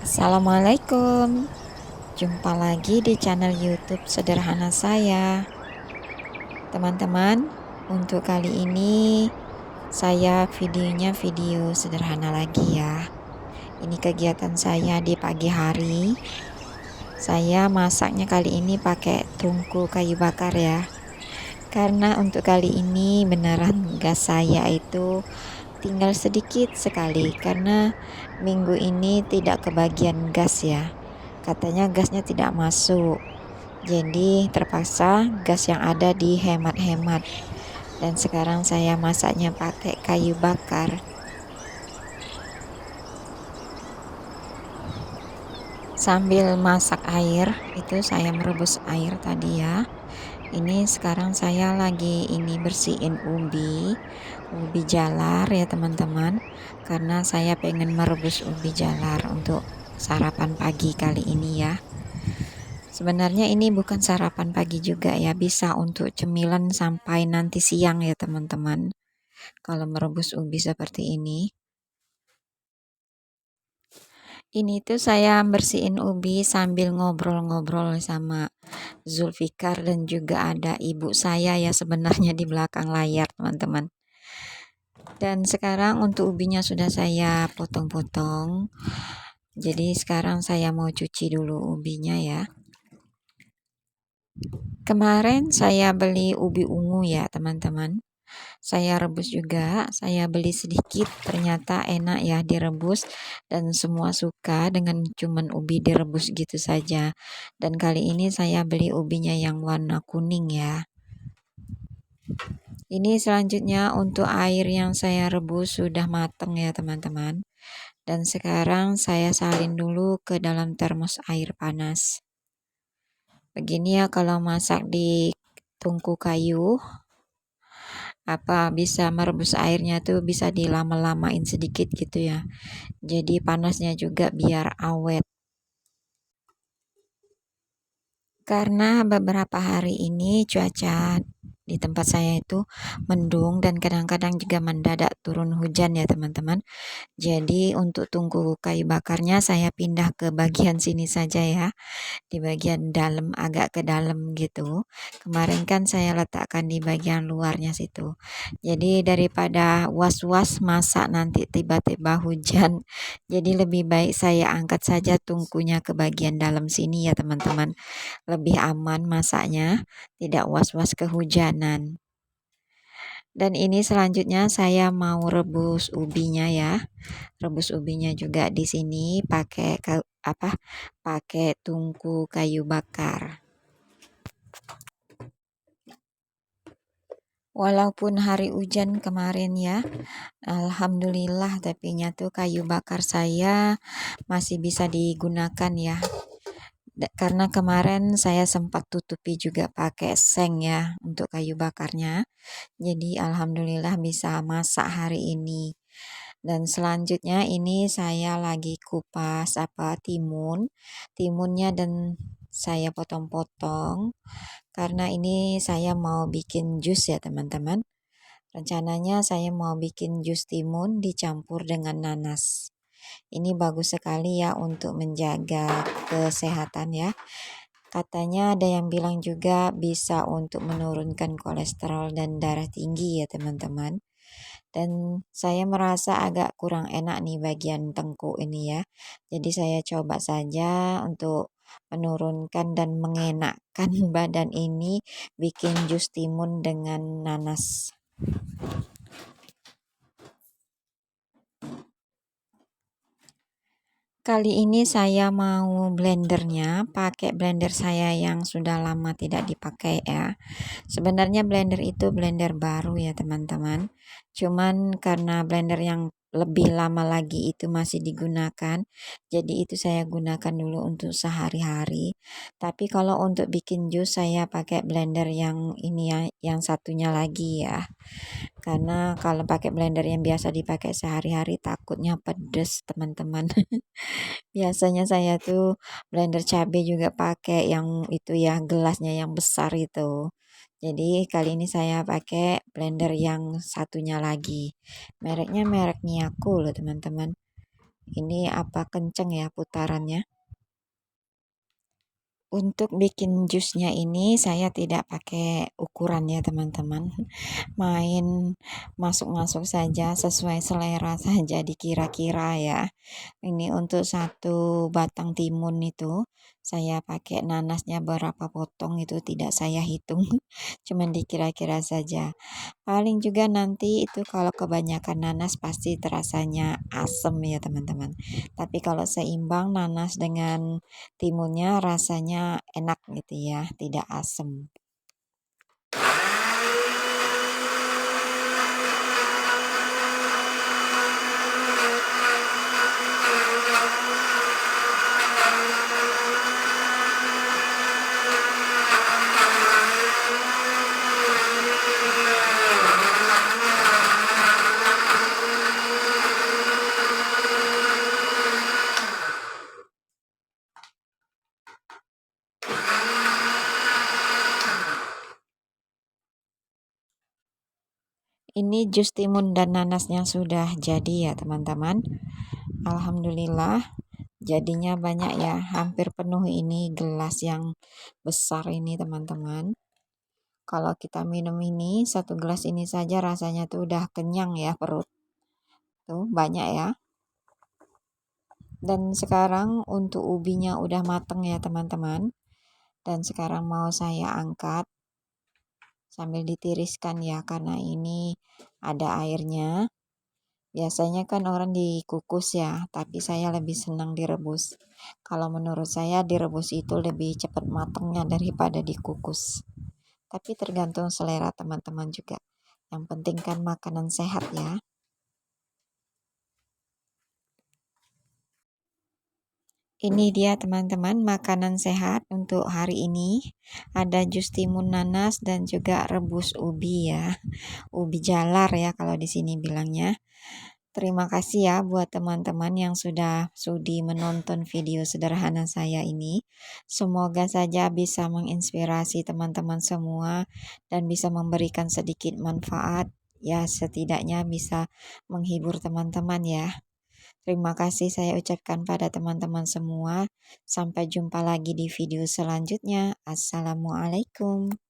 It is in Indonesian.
Assalamualaikum, jumpa lagi di channel YouTube sederhana saya. Teman-teman, untuk kali ini saya videonya video sederhana lagi ya. Ini kegiatan saya di pagi hari. Saya masaknya kali ini pakai tungku kayu bakar ya. Karena untuk kali ini beneran gas saya itu tinggal sedikit sekali karena minggu ini tidak kebagian gas ya. Katanya gasnya tidak masuk. Jadi terpaksa gas yang ada dihemat-hemat. Dan sekarang saya masaknya pakai kayu bakar. Sambil masak air, itu saya merebus air tadi ya. Ini sekarang saya lagi bersihin ubi jalar ya teman-teman. Karena saya pengen merebus ubi jalar untuk sarapan pagi kali ini ya. Sebenarnya ini bukan sarapan pagi juga ya, bisa untuk cemilan sampai nanti siang ya teman-teman. Kalau merebus ubi seperti ini. Ini tuh saya bersihin ubi sambil ngobrol-ngobrol sama Zulfikar dan juga ada ibu saya ya sebenarnya di belakang layar teman-teman. Dan sekarang untuk ubinya sudah saya potong-potong. Jadi sekarang saya mau cuci dulu ubinya ya. Kemarin saya beli ubi ungu ya teman-teman. Saya rebus juga, saya beli sedikit, ternyata enak ya direbus dan semua suka dengan cuman ubi direbus gitu saja. Dan kali ini saya beli ubinya yang warna kuning ya. Ini selanjutnya untuk air yang saya rebus sudah matang ya teman-teman. Dan sekarang saya salin dulu ke dalam termos air panas. Begini ya kalau masak di tungku kayu, bisa merebus airnya tuh bisa dilama-lamain sedikit gitu ya. Jadi panasnya juga biar awet. Karena beberapa hari ini cuaca di tempat saya itu mendung dan kadang-kadang juga mendadak turun hujan ya teman-teman. Jadi untuk tungku kayu bakarnya saya pindah ke bagian sini saja ya. Di bagian dalam, agak ke dalam gitu. Kemarin kan saya letakkan di bagian luarnya situ. Jadi daripada was-was masak nanti tiba-tiba hujan, jadi lebih baik saya angkat saja tungkunya ke bagian dalam sini ya teman-teman. Lebih aman masaknya, tidak was-was kehujanan. Dan ini selanjutnya saya mau rebus ubinya ya. Rebus ubinya juga di sini pakai tungku kayu bakar. Walaupun hari hujan kemarin ya, alhamdulillah tapi tuh kayu bakar saya masih bisa digunakan ya. Karena kemarin saya sempat tutupi juga pakai seng ya untuk kayu bakarnya. Jadi alhamdulillah bisa masak hari ini. Dan selanjutnya ini saya lagi kupas timunnya dan saya potong-potong karena ini saya mau bikin jus ya teman-teman. Rencananya saya mau bikin jus timun dicampur dengan nanas. Ini bagus sekali ya untuk menjaga kesehatan ya. Katanya ada yang bilang juga bisa untuk menurunkan kolesterol dan darah tinggi ya teman-teman. Dan saya merasa agak kurang enak nih bagian tengkuk ini ya. Jadi saya coba saja untuk menurunkan dan mengenakkan badan ini bikin jus timun dengan nanas. Kali ini saya mau blendernya pakai blender saya yang sudah lama tidak dipakai ya. Sebenarnya blender itu blender baru ya teman-teman. Cuman karena blender yang lebih lama lagi itu masih digunakan, jadi itu saya gunakan dulu untuk sehari-hari. Tapi kalau untuk bikin jus saya pakai blender yang ini ya, yang satunya lagi ya. Karena kalau pakai blender yang biasa dipakai sehari-hari takutnya pedes teman-teman. Biasanya saya tuh blender cabai juga pakai yang itu ya, gelasnya yang besar itu. Jadi kali ini saya pakai blender yang satunya lagi. Mereknya merek Miyako loh teman-teman. Ini apa kenceng ya putarannya. Untuk bikin jusnya ini saya tidak pakai ukuran ya teman-teman. Main masuk-masuk saja sesuai selera saja dikira-kira ya. Ini untuk satu batang timun itu saya pakai nanasnya berapa potong itu tidak saya hitung. Cuman dikira-kira saja. Paling juga nanti itu kalau kebanyakan nanas pasti terasanya asem ya teman-teman. Tapi kalau seimbang nanas dengan timunnya rasanya enak gitu ya, tidak asem. Ini jus timun dan nanasnya sudah jadi ya teman-teman. Alhamdulillah jadinya banyak ya, hampir penuh ini gelas yang besar ini teman-teman. Kalau kita minum ini satu gelas ini saja rasanya tuh udah kenyang ya perut. Tuh banyak ya. Dan sekarang untuk ubinya udah mateng ya teman-teman. Dan sekarang mau saya angkat sambil ditiriskan ya karena ini ada airnya. Biasanya kan orang dikukus ya, tapi saya lebih senang direbus. Kalau menurut saya direbus itu lebih cepat matangnya daripada dikukus. Tapi tergantung selera teman-teman juga. Yang penting kan makanan sehat ya. Ini dia teman-teman makanan sehat untuk hari ini. Ada jus timun nanas dan juga rebus ubi ya. Ubi jalar ya kalau di sini bilangnya. Terima kasih ya buat teman-teman yang sudah sudi menonton video sederhana saya ini. Semoga saja bisa menginspirasi teman-teman semua dan bisa memberikan sedikit manfaat. Ya setidaknya bisa menghibur teman-teman ya. Terima kasih saya ucapkan pada teman-teman semua. Sampai jumpa lagi di video selanjutnya. Assalamualaikum.